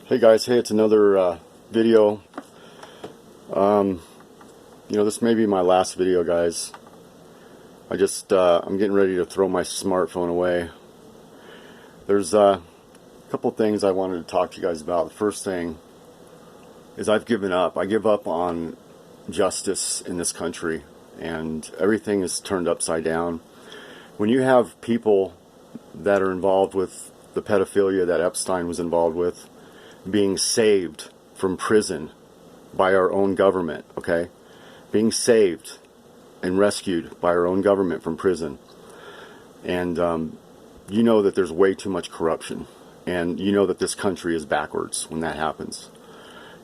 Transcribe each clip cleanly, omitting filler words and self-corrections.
Hey guys, hey, it's another video. This may be my last video, guys. I'm getting ready to throw my smartphone away. There's a couple things I wanted to talk to you guys about. The first thing is I've given up. I give up on justice in this country, and everything is turned upside down. When you have people that are involved with the pedophilia that Epstein was involved with, being saved from prison by our own government, okay? Being saved and rescued by our own government from prison. And you know that there's way too much corruption. And you know that this country is backwards when that happens.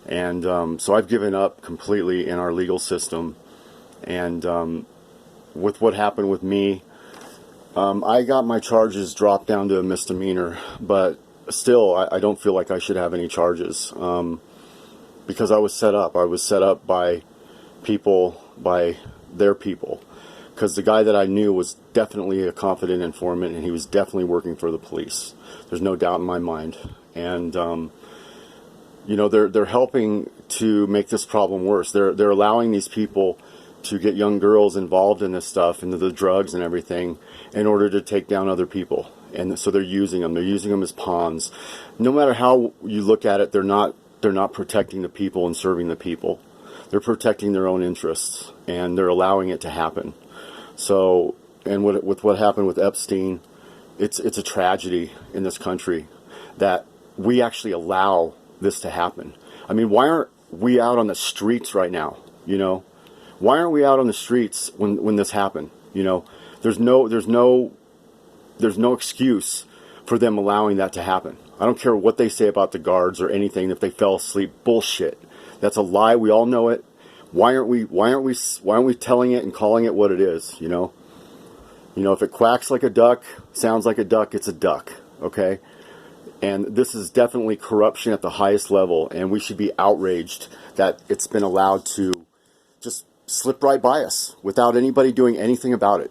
And so I've given up completely in our legal system. And with what happened with me, I got my charges dropped down to a misdemeanor, but still, I don't feel like I should have any charges, because I was set up. I was set up by people, by their people, because the guy that I knew was definitely a confident informant, and he was definitely working for the police. There's no doubt in my mind. And they're helping to make this problem worse. They're allowing these people to get young girls involved in this stuff, into the drugs and everything, in order to take down other people. And so they're using them. They're using them as pawns. No matter how you look at it, they're not protecting the people and serving the people. They're protecting their own interests, and they're allowing it to happen. So, and with what happened with Epstein, it's a tragedy in this country that we actually allow this to happen. I mean, why aren't we out on the streets right now? Why aren't we out on the streets when this happened? There's no excuse for them allowing that to happen. I don't care what they say about the guards or anything. If they fell asleep, bullshit. That's a lie. We all know it. Why aren't we telling it and calling it what it is? If it quacks like a duck, sounds like a duck, it's a duck. Okay. And this is definitely corruption at the highest level, and we should be outraged that it's been allowed to just slip right by us without anybody doing anything about it.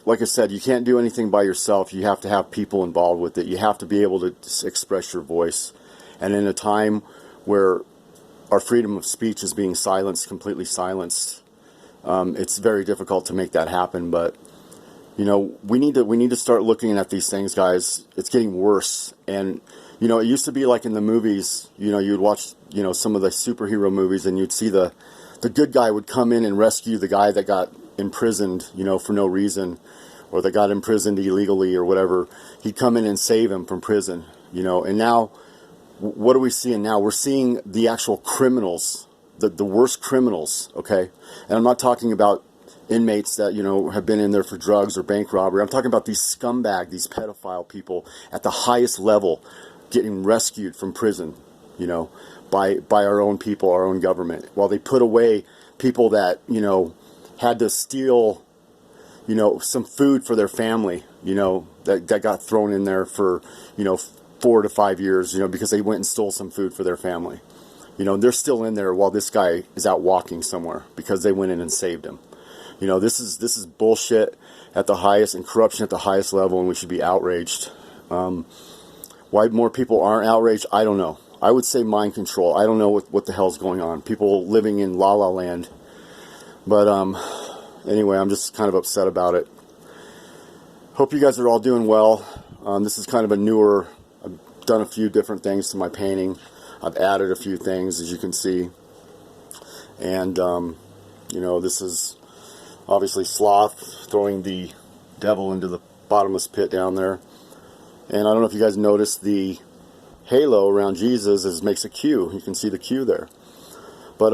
Like I said, you can't do anything by yourself. You have to have people involved with it. You have to be able to express your voice. And in a time where our freedom of speech is being silenced, completely silenced, it's very difficult to make that happen. But we need to start looking at these things, guys. It's getting worse. And it used to be like in the movies. You'd watch some of the superhero movies, and you'd see the good guy would come in and rescue the guy that got imprisoned, for no reason, or that got imprisoned illegally or whatever. He'd come in and save him from prison, and now, what are we seeing now? We're seeing the actual criminals, the worst criminals, okay? And I'm not talking about inmates that, have been in there for drugs or bank robbery. I'm talking about these scumbag, these pedophile people at the highest level getting rescued from prison, by our own people, our own government, while they put away people that, had to steal, some food for their family, that got thrown in there for, 4 to 5 years, because they went and stole some food for their family. They're still in there while this guy is out walking somewhere because they went in and saved him. This is bullshit at the highest, and corruption at the highest level, and we should be outraged. Why more people aren't outraged, I don't know. I would say mind control. I don't know what the hell's going on. People living in La La Land. But anyway, I'm just kind of upset about it. Hope you guys are all doing well. This is kind of a newer, I've done a few different things to my painting. I've added a few things, as you can see. And, this is obviously Sloth throwing the devil into the bottomless pit down there. And I don't know if you guys noticed the halo around Jesus makes a Q. You can see the Q there. But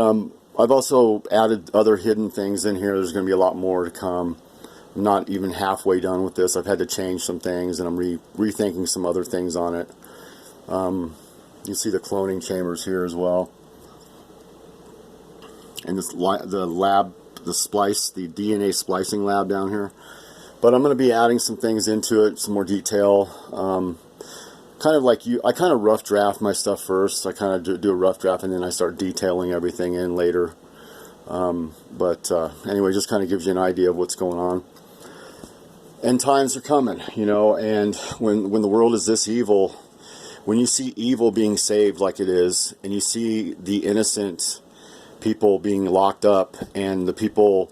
I've also added other hidden things in here. There's going to be a lot more to come. I'm not even halfway done with this. I've had to change some things, and I'm rethinking some other things on it. You see the cloning chambers here as well. And this the lab, the DNA splicing lab down here. But I'm going to be adding some things into it, some more detail. Kind of like I kind of rough draft my stuff first. I kind of do a rough draft, and then I start detailing everything in later. Anyway, just kind of gives you an idea of what's going on. End times are coming, and when the world is this evil, when you see evil being saved like it is, and you see the innocent people being locked up, and the people,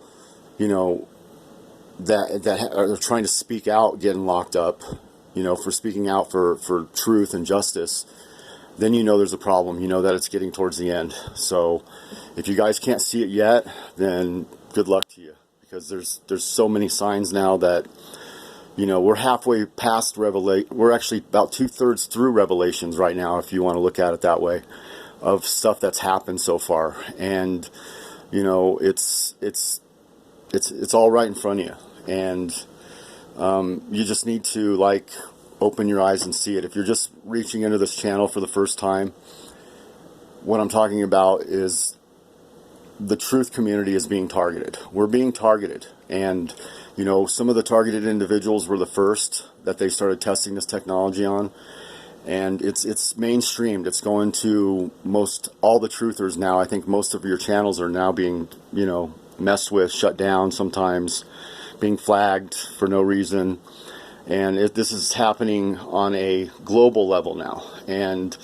you know, that are trying to speak out getting locked up, you know, for speaking out for truth and justice, then you know there's a problem. You know that it's getting towards the end. So if you guys can't see it yet, then good luck to you, because there's so many signs now that, you know, we're halfway past Revelation. We're actually about 2/3 through Revelations right now, if you want to look at it that way, of stuff that's happened so far. And you know, it's all right in front of you, and you just need to, like, open your eyes and see it. If you're just reaching into this channel for the first time, what I'm talking about is the truth community is being targeted. We're being targeted, and you know, some of the targeted individuals were the first that they started testing this technology on, and it's mainstreamed. It's going to most all the truthers now. I think most of your channels are now being, you know, messed with, shut down, sometimes being flagged for no reason. And this is happening on a global level now. And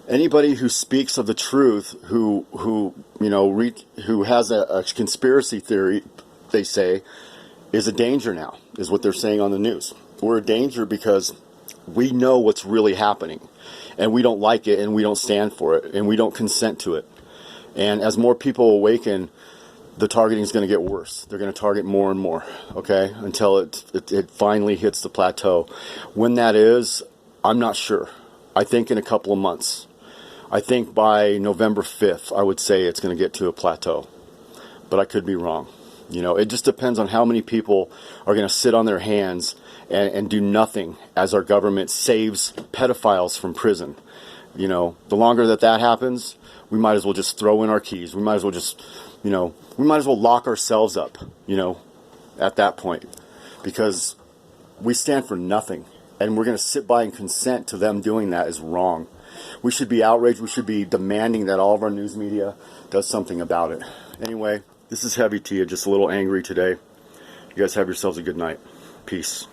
anybody who speaks of the truth, who you know, who has a conspiracy theory, they say, is a danger now, is what they're saying on the news. We're a danger because we know what's really happening, and we don't like it, and we don't stand for it, and we don't consent to it. And as more people awaken, the targeting is going to get worse. They're going to target more and more, okay, until it finally hits the plateau. When that is, I'm not sure. I think in a couple of months. I think by November 5th, I would say it's going to get to a plateau. But I could be wrong. You know, it just depends on how many people are going to sit on their hands and do nothing as our government saves pedophiles from prison. You know, the longer that happens, we might as well just throw in our keys. We might as well just, you know, we might as well lock ourselves up, you know, at that point, because we stand for nothing, and we're going to sit by and consent to them doing that is wrong. We should be outraged. We should be demanding that all of our news media does something about it. Anyway, this is Heavy Tea, just a little angry today. You guys have yourselves a good night. Peace.